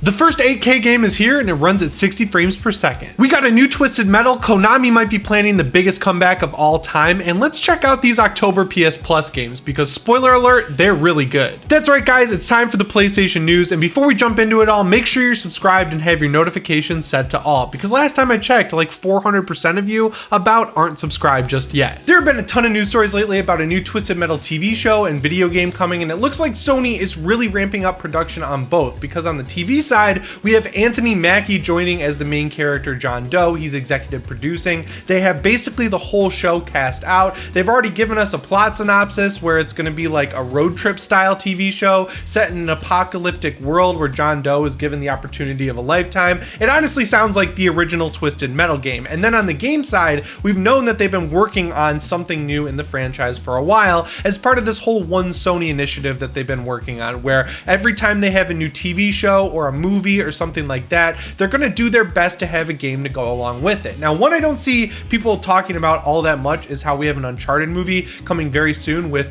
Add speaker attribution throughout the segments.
Speaker 1: The first 8K game is here and it runs at 60 frames per second. We got a new Twisted Metal. Konami might be planning the biggest comeback of all time, and let's check out these October PS Plus games because spoiler alert, they're really good. That's right guys, it's time for the PlayStation news, and before we jump into it all, make sure you're subscribed and have your notifications set to all, because last time I checked, like 400% of you about aren't subscribed just yet. There have been a ton of news stories lately about a new Twisted Metal TV show and video game coming, and it looks like Sony is really ramping up production on both, because on the TV side, we have Anthony Mackie joining as the main character John Doe. He's executive producing. They have basically the whole show cast out. They've already given us a plot synopsis where it's going to be like a road trip style TV show set in an apocalyptic world where John Doe is given the opportunity of a lifetime. It honestly sounds like the original Twisted Metal game. And then on the game side, we've known that they've been working on something new in the franchise for a while as part of this whole One Sony initiative that they've been working on, where every time they have a new TV show or a movie or something like that, they're going to do their best to have a game to go along with it. Now, one I don't see people talking about all that much is how we have an Uncharted movie coming very soon with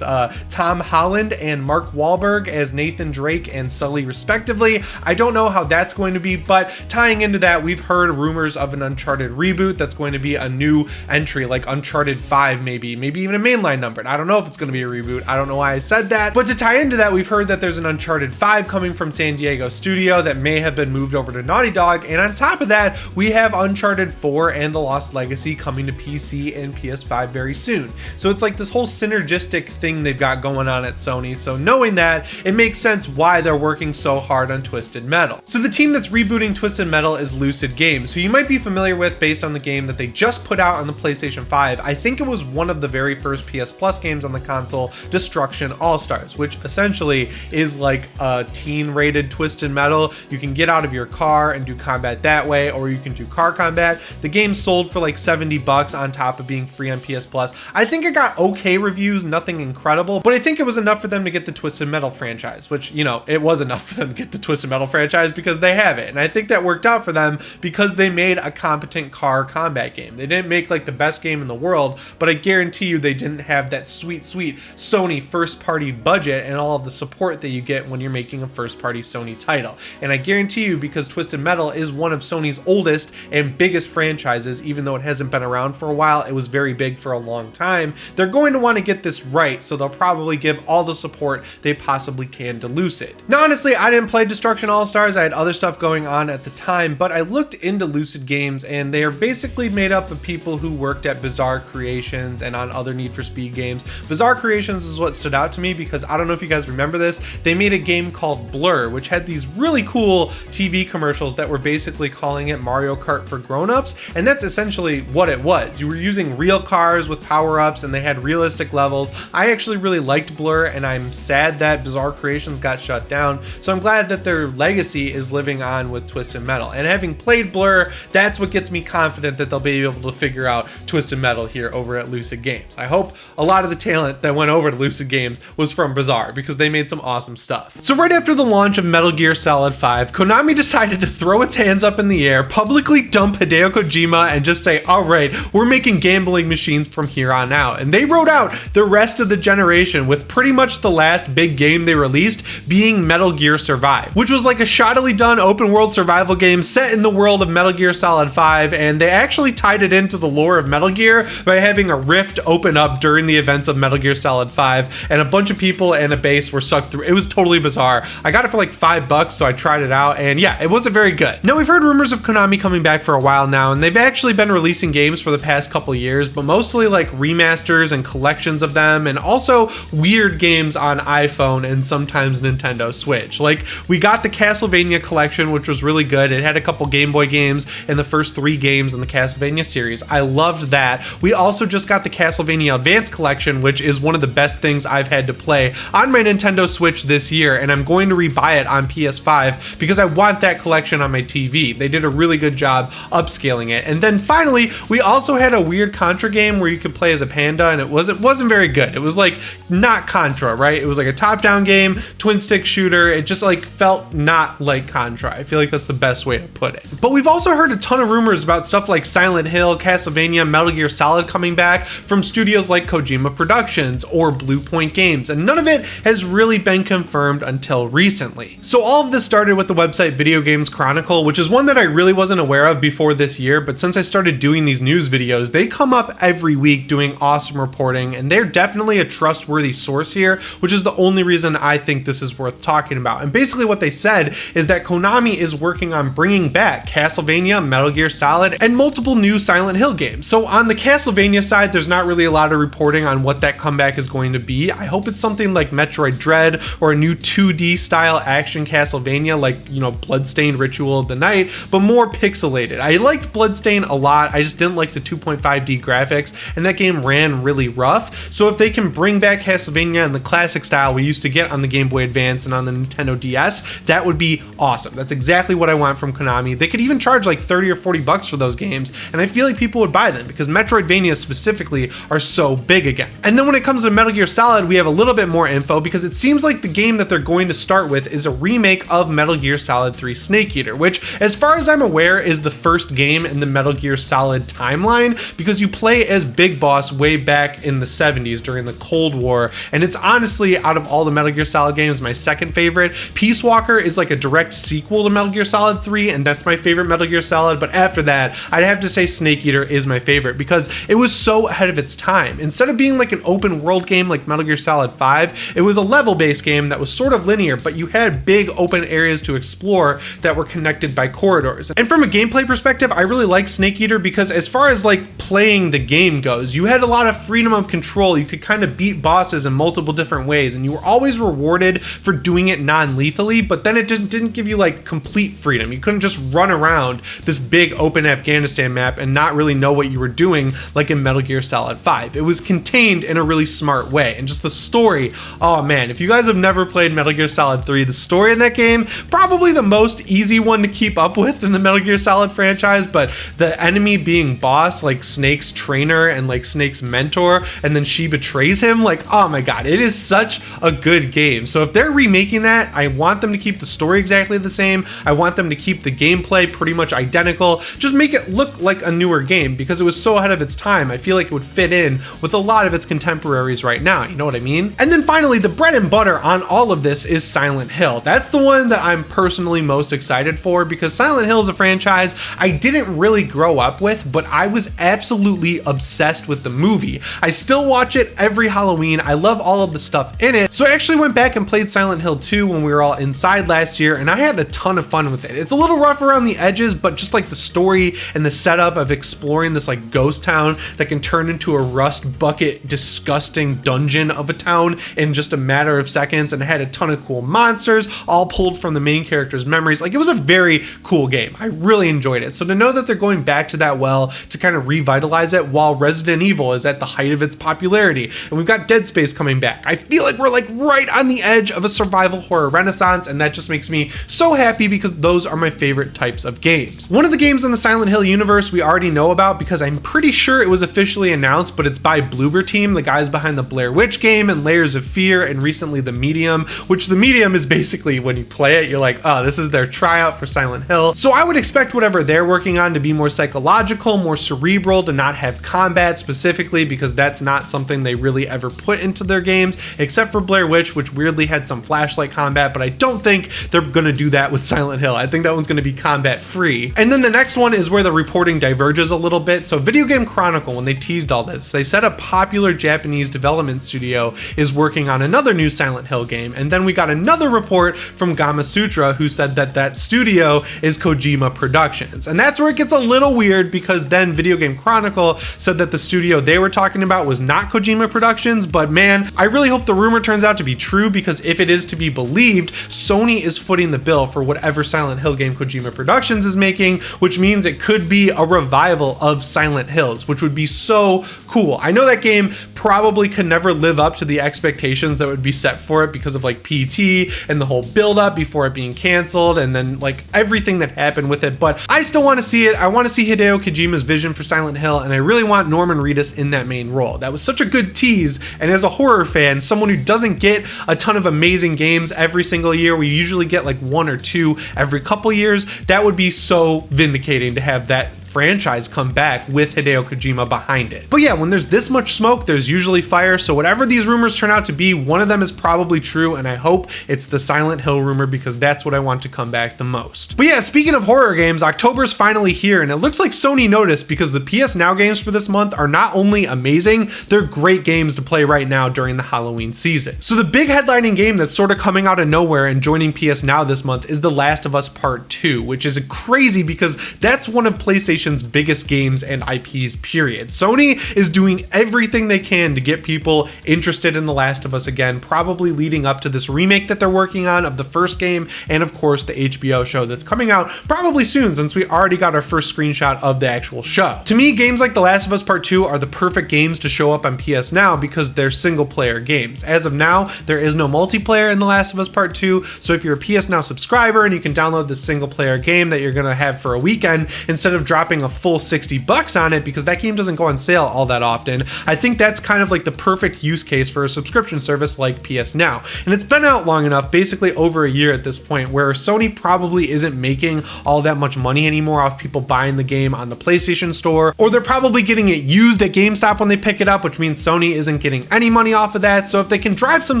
Speaker 1: Tom Holland and Mark Wahlberg as Nathan Drake and Sully respectively. I don't know how that's going to be, but tying into that, we've heard rumors of an Uncharted reboot that's going to be a new entry, like Uncharted 5 maybe even a mainline number. And I don't know if it's going to be a reboot. I don't know why I said that, but to tie into that, we've heard that there's an Uncharted 5 coming from San Diego studio that may have been moved over to Naughty Dog, and on top of that, we have Uncharted 4 and The Lost Legacy coming to PC and PS5 very soon. So it's like this whole synergistic thing they've got going on at Sony, so knowing that, it makes sense why they're working so hard on Twisted Metal. So the team that's rebooting Twisted Metal is Lucid Games, who you might be familiar with based on the game that they just put out on the PlayStation 5. I think it was one of the very first PS Plus games on the console, Destruction All-Stars, which essentially is like a teen-rated Twisted Metal. You can get out of your car and do combat that way, or you can do car combat. The game sold for like $70 on top of being free on PS Plus. I think it got okay reviews, nothing incredible, but I think it was enough for them to get the Twisted Metal franchise, which, you know, it was enough for them to get the Twisted Metal franchise because they have it. And I think that worked out for them because they made a competent car combat game. They didn't make like the best game in the world, but I guarantee you they didn't have that sweet Sony first party budget and all of the support that you get when you're making a first party Sony title. And I guarantee you, because Twisted Metal is one of Sony's oldest and biggest franchises, even though it hasn't been around for a while, it was very big for a long time, they're going to want to get this right, so they'll probably give all the support they possibly can to Lucid. Now honestly, I didn't play Destruction All-Stars, I had other stuff going on at the time, but I looked into Lucid Games and they are basically made up of people who worked at Bizarre Creations and on other Need for Speed games. Bizarre Creations is what stood out to me because I don't know if you guys remember this, they made a game called Blur, which had these really cool TV commercials that were basically calling it Mario Kart for grown-ups, and that's essentially what it was. You were using real cars with power-ups and they had realistic levels. I actually really liked Blur, and I'm sad that Bizarre Creations got shut down, so I'm glad that their legacy is living on with Twisted Metal. And having played Blur, that's what gets me confident that they'll be able to figure out Twisted Metal here over at Lucid Games. I hope a lot of the talent that went over to Lucid Games was from Bizarre, because they made some awesome stuff. So right after the launch of Metal Gear Solid 5, Konami decided to throw its hands up in the air, publicly dump Hideo Kojima, and just say, all right, we're making gambling machines from here on out. And they wrote out the rest of the generation with pretty much the last big game they released being Metal Gear Survive, which was like a shoddily done open world survival game set in the world of Metal Gear Solid 5, and they actually tied it into the lore of Metal Gear by having a rift open up during the events of Metal Gear Solid 5, and a bunch of people and a base were sucked through. It was totally bizarre. I got it for like $5, so I tried it out, and yeah, it wasn't very good. Now, we've heard rumors of Konami coming back for a while now, and they've actually been releasing games for the past couple years, but mostly like remasters and collections of them, and also weird games on iPhone and sometimes Nintendo Switch. Like, we got the Castlevania collection, which was really good. It had a couple Game Boy games and the first 3 games in the Castlevania series. I loved that. We also just got the Castlevania Advance collection, which is one of the best things I've had to play on my Nintendo Switch this year, and I'm going to rebuy it on PS5 because I want that collection on my TV. They did a really good job upscaling it. And then finally, we also had a weird Contra game where you could play as a panda, and it wasn't very good. It was like not Contra, right? It was like a top-down game, twin stick shooter. It just like felt not like Contra. I feel like that's the best way to put it. But we've also heard a ton of rumors about stuff like Silent Hill, Castlevania, Metal Gear Solid coming back from studios like Kojima Productions or Blue Point Games, and none of it has really been confirmed until recently. So all of this started with with the website Videogamechronicle, which is one that I really wasn't aware of before this year, but since I started doing these news videos, they come up every week doing awesome reporting, and they're definitely a trustworthy source here, which is the only reason I think this is worth talking about. And basically what they said is that Konami is working on bringing back Castlevania, Metal Gear Solid, and multiple new Silent Hill games. So on the Castlevania side, there's not really a lot of reporting on what that comeback is going to be. I hope it's something like Metroid Dread or a new 2D style action Castlevania like, you know, Bloodstained Ritual of the Night, but more pixelated. I liked Bloodstained a lot, I just didn't like the 2.5D graphics, and that game ran really rough. So if they can bring back Castlevania in the classic style we used to get on the Game Boy Advance and on the Nintendo DS, that would be awesome. That's exactly what I want from Konami. They could even charge like 30 or 40 bucks for those games, and I feel like people would buy them because Metroidvania specifically are so big again. And then when it comes to Metal Gear Solid, we have a little bit more info because it seems like the game that they're going to start with is a remake of Metal Gear Solid 3 Snake Eater, which, as far as I'm aware, is the first game in the Metal Gear Solid timeline because you play as Big Boss way back in the 70s during the Cold War, and it's honestly, out of all the Metal Gear Solid games, my second favorite. Peace Walker is like a direct sequel to Metal Gear Solid 3, and that's my favorite Metal Gear Solid, but after that, I'd have to say Snake Eater is my favorite because it was so ahead of its time. Instead of being like an open world game like Metal Gear Solid 5, it was a level-based game that was sort of linear, but you had big open areas to explore that were connected by corridors. And from a gameplay perspective, I really like Snake Eater because as far as like playing the game goes, you had a lot of freedom of control. You could kind of beat bosses in multiple different ways, and you were always rewarded for doing it non-lethally, but then it just didn't give you like complete freedom. You couldn't just run around this big open Afghanistan map and not really know what you were doing like in Metal Gear Solid 5. It was contained in a really smart way, and just the story, oh man, if you guys have never played Metal Gear Solid 3, the story in that game, probably the most easy one to keep up with in the Metal Gear Solid franchise, but the enemy being Boss, like Snake's trainer and like Snake's mentor, and then she betrays him, like, oh my god, it is such a good game. So if they're remaking that, I want them to keep the story exactly the same. I want them to keep the gameplay pretty much identical. Just make it look like a newer game because it was so ahead of its time. I feel like it would fit in with a lot of its contemporaries right now, you know what I mean? And then finally, the bread and butter on all of this is Silent Hill. That's the one that I'm personally most excited for because Silent Hill is a franchise I didn't really grow up with, but I was absolutely obsessed with the movie. I still watch it every Halloween. I love all of the stuff in it. So I actually went back and played Silent Hill 2 when we were all inside last year, and I had a ton of fun with it. It's a little rough around the edges, but just like the story and the setup of exploring this like ghost town that can turn into a rust bucket disgusting dungeon of a town in just a matter of seconds, and it had a ton of cool monsters all pulled from the main character's memories. Like, it was a very cool game. I really enjoyed it. So to know that they're going back to that well to kind of revitalize it while Resident Evil is at the height of its popularity, and we've got Dead Space coming back, I feel like we're like right on the edge of a survival horror renaissance, and that just makes me so happy because those are my favorite types of games. One of the games in the Silent Hill universe we already know about because I'm pretty sure it was officially announced, but it's by Bloober Team, the guys behind the Blair Witch game and Layers of Fear, and recently The Medium, which The Medium is basically when you play it, you're like, oh, this is their tryout for Silent Hill. So I would expect whatever they're working on to be more psychological, more cerebral, to not have combat specifically because that's not something they really ever put into their games, except for Blair Witch, which weirdly had some flashlight combat, but I don't think they're gonna do that with Silent Hill. I think that one's gonna be combat free. And then the next one is where the reporting diverges a little bit. So Videogamechronicle, when they teased all this, they said a popular Japanese development studio is working on another new Silent Hill game, and then we got another report from Gamasutra who said that that studio is Kojima Productions. And that's where it gets a little weird because then Videogamechronicle said that the studio they were talking about was not Kojima Productions, but man, I really hope the rumor turns out to be true because if it is to be believed, Sony is footing the bill for whatever Silent Hill game Kojima Productions is making, which means it could be a revival of Silent Hills, which would be so cool. I know that game probably could never live up to the expectations that would be set for it because of like PT and the whole build up before it being canceled and then like everything that happened with it, but I still want to see it. I want to see Hideo Kojima's vision for Silent Hill, and I really want Norman Reedus in that main role. That was such a good tease, and as a horror fan, someone who doesn't get a ton of amazing games every single year, we usually get like one or two every couple years, that would be so vindicating to have that franchise come back with Hideo Kojima behind it. But yeah, when there's this much smoke, there's usually fire, so whatever these rumors turn out to be, one of them is probably true, and I hope it's the Silent Hill rumor because that's what I want to come back the most. But yeah, speaking of horror games, October's finally here, and it looks like Sony noticed because the PS Now games for this month are not only amazing, they're great games to play right now during the Halloween season. So the big headlining game that's sort of coming out of nowhere and joining PS Now this month is The Last of Us Part 2, which is crazy because that's one of PlayStation's biggest games and IPs, period. Sony is doing everything they can to get people interested in The Last of Us again, probably leading up to this remake that they're working on of the first game, and of course the HBO show that's coming out probably soon since we already got our first screenshot of the actual show. To me, games like The Last of Us Part 2 are the perfect games to show up on PS Now because they're single player games. As of now, there is no multiplayer in The Last of Us Part 2, so if you're a PS Now subscriber and you can download the single player game that you're gonna have for a weekend instead of dropping a full $60 on it, because that game doesn't go on sale all that often, I think that's kind of like the perfect use case for a subscription service like PS Now. And it's been out long enough, basically over a year at this point, where Sony probably isn't making all that much money anymore off people buying the game on the PlayStation Store, or they're probably getting it used at GameStop when they pick it up, which means Sony isn't getting any money off of that. So if they can drive some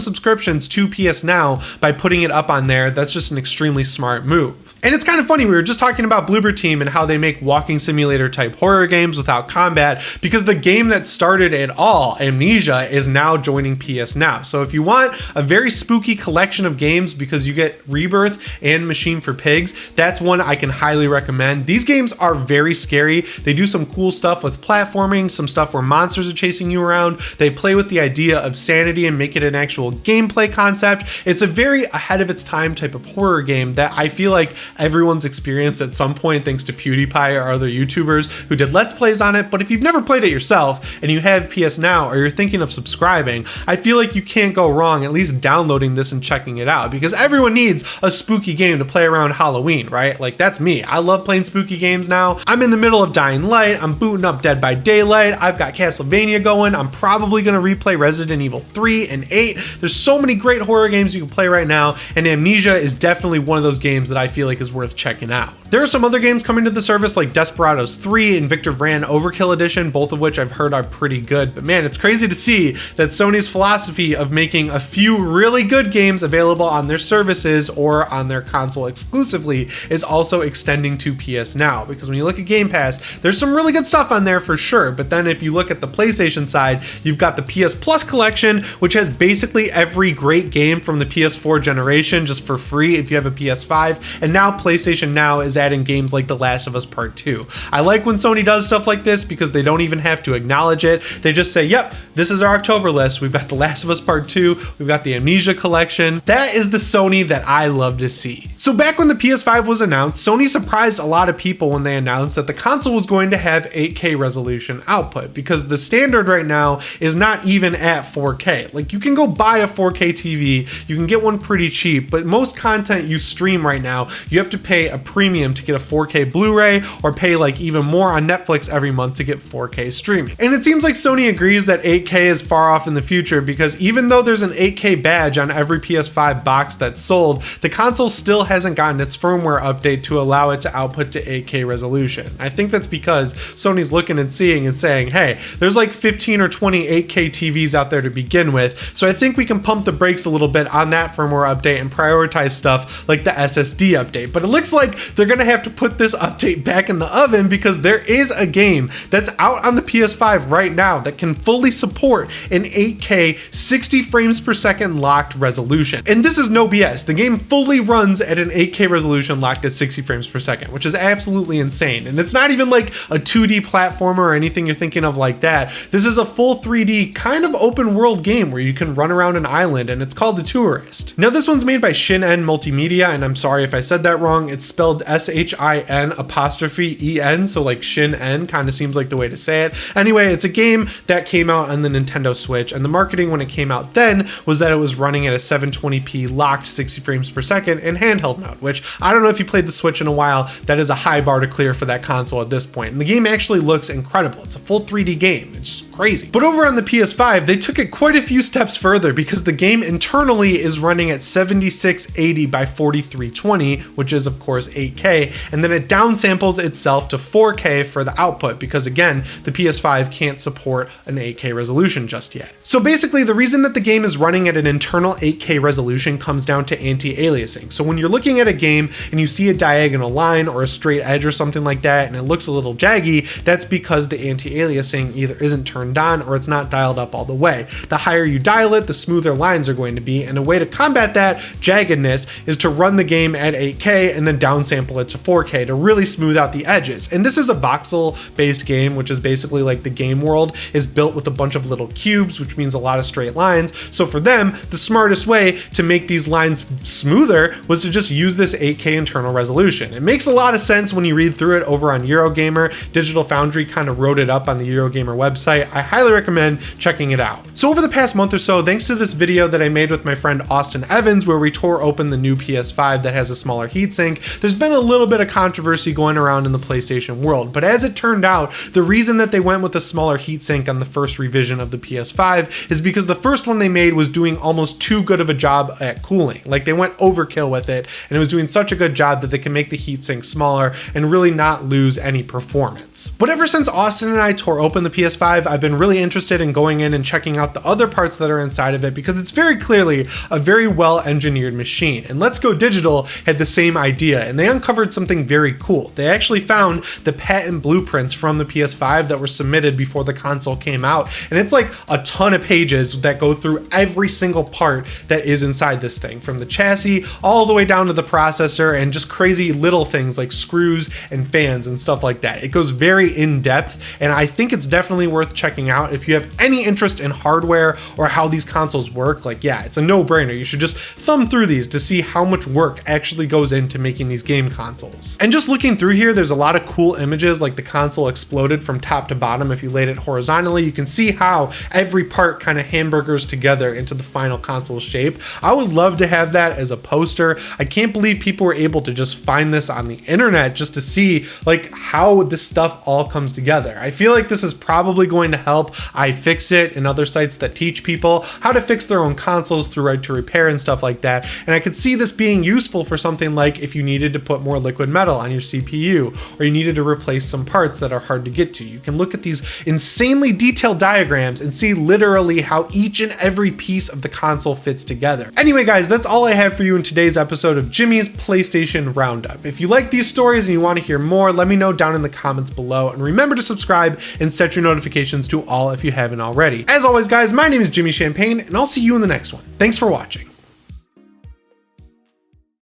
Speaker 1: subscriptions to PS Now by putting it up on there, that's just an extremely smart move. And it's kind of funny, we were just talking about Bloober Team and how they make walking simulator type horror games without combat, because the game that started it all, Amnesia, is now joining PS Now. So if you want a very spooky collection of games because you get Rebirth and Machine for Pigs, that's one I can highly recommend. These games are very scary. They do some cool stuff with platforming, some stuff where monsters are chasing you around. They play with the idea of sanity and make it an actual gameplay concept. It's a very ahead of its time type of horror game that I feel like everyone's experienced at some point thanks to PewDiePie or other YouTubers who did Let's Plays on it. But if you've never played it yourself and you have PS Now or you're thinking of subscribing, I feel like you can't go wrong at least downloading this and checking it out, because everyone needs a spooky game to play around Halloween, right? Like, that's me. I love playing spooky games now. I'm in the middle of Dying Light. I'm booting up Dead by Daylight. I've got Castlevania going. I'm probably going to replay Resident Evil 3 and 8. There's so many great horror games you can play right now, and Amnesia is definitely one of those games that I feel like is worth checking out. There are some other games coming to the service like Desperados 3 and Victor Vran Overkill Edition, both of which I've heard are pretty good. But man, it's crazy to see that Sony's philosophy of making a few really good games available on their services or on their console exclusively is also extending to PS Now, because when you look at Game Pass, there's some really good stuff on there for sure. But then if you look at the PlayStation side, you've got the PS Plus collection, which has basically every great game from the PS4 generation just for free if you have a PS5. And now PlayStation Now is adding games like The Last of Us Part 2. I like when Sony does stuff like this because they don't even have to acknowledge it. They just say, yep, this is our October list. We've got The Last of Us Part 2. We've got the Amnesia collection. That is the Sony that I love to see. So back when the PS5 was announced, Sony surprised a lot of people when they announced that the console was going to have 8K resolution output, because the standard right now is not even at 4K. Like, you can go buy a 4K TV, you can get one pretty cheap, but most content you stream right now, you have to pay a premium to get a 4K Blu-ray or pay like even more on Netflix every month to get 4K streaming. And it seems like Sony agrees that 8K is far off in the future, because even though there's an 8K badge on every PS5 box that's sold, the console still hasn't gotten its firmware update to allow it to output to 8K resolution. I think that's because Sony's looking and seeing and saying, hey, there's like 15 or 20 8K TVs out there to begin with, so I think we can pump the brakes a little bit on that firmware update and prioritize stuff like the SSD update. But it looks like they're gonna have to put this update back in the oven, because there is a game that's out on the PS5 right now that can fully support an 8K 60 frames per second locked resolution. And this is no BS. The game fully runs at an 8K resolution locked at 60 frames per second, which is absolutely insane. And it's not even like a 2D platformer or anything you're thinking of like that. This is a full 3D kind of open world game where you can run around an island, and it's called The Tourist. Now this one's made by Shin-En Multimedia, and I'm sorry if I said that wrong. It's spelled SHIN''EN, so like Shin-En kind of seems like the way to say it. Anyway, it's a game that came out on the Nintendo Switch, and the marketing when it came out then was that it was running at a 720p locked 60 frames per second in handheld mode, which I don't know if you played the Switch in a while, that is a high bar to clear for that console at this point. And the game actually looks incredible. It's a full 3D game. It's just crazy. But over on the PS5, they took it quite a few steps further, because the game internally is running at 7680 by 4320, which which is of course 8K, and then it downsamples itself to 4K for the output because again, the PS5 can't support an 8K resolution just yet. So basically the reason that the game is running at an internal 8K resolution comes down to anti-aliasing. So when you're looking at a game and you see a diagonal line or a straight edge or something like that and it looks a little jaggy, that's because the anti-aliasing either isn't turned on or it's not dialed up all the way. The higher you dial it, the smoother lines are going to be, and a way to combat that jaggedness is to run the game at 8K and then downsample it to 4K to really smooth out the edges. And this is a voxel based game, which is basically like the game world is built with a bunch of little cubes, which means a lot of straight lines. So for them, the smartest way to make these lines smoother was to just use this 8K internal resolution. It makes a lot of sense when you read through it over on Eurogamer. Digital Foundry kind of wrote it up on the Eurogamer website. I highly recommend checking it out. So over the past month or so, thanks to this video that I made with my friend Austin Evans, where we tore open the new PS5 that has a smaller heatsink, there's been a little bit of controversy going around in the PlayStation world. But as it turned out, the reason that they went with a smaller heatsink on the first revision of the PS5 is because the first one they made was doing almost too good of a job at cooling. Like they went overkill with it, and it was doing such a good job that they can make the heatsink smaller and really not lose any performance. But ever since Austin and I tore open the PS5, I've been really interested in going in and checking out the other parts that are inside of it because it's very clearly a very well engineered machine. And Let's Go Digital had the same idea, and they uncovered something very cool. They actually found the patent blueprints from the PS5 that were submitted before the console came out, and it's like a ton of pages that go through every single part that is inside this thing, from the chassis all the way down to the processor and just crazy little things like screws and fans and stuff like that. It goes very in depth, and I think it's definitely worth checking out if you have any interest in hardware or how these consoles work. Like, yeah, it's a no-brainer. You should just thumb through these to see how much work actually goes into making these game consoles. And just looking through here, there's a lot of cool images, like the console exploded from top to bottom. If you laid it horizontally, you can see how every part kind of hamburgers together into the final console shape. I would love to have that as a poster. I can't believe people were able to just find this on the internet just to see like how this stuff all comes together. I feel like this is probably going to help iFixit and other sites that teach people how to fix their own consoles through Right to Repair and stuff like that. And I could see this being useful for something like if you needed to put more liquid metal on your CPU, or you needed to replace some parts that are hard to get to. You can look at these insanely detailed diagrams and see literally how each and every piece of the console fits together. Anyway guys, that's all I have for you in today's episode of Jimmy's PlayStation Roundup. If you like these stories and you want to hear more, let me know down in the comments below, and remember to subscribe and set your notifications to all if you haven't already. As always guys, my name is Jimmy Champagne, and I'll see you in the next one. Thanks for watching.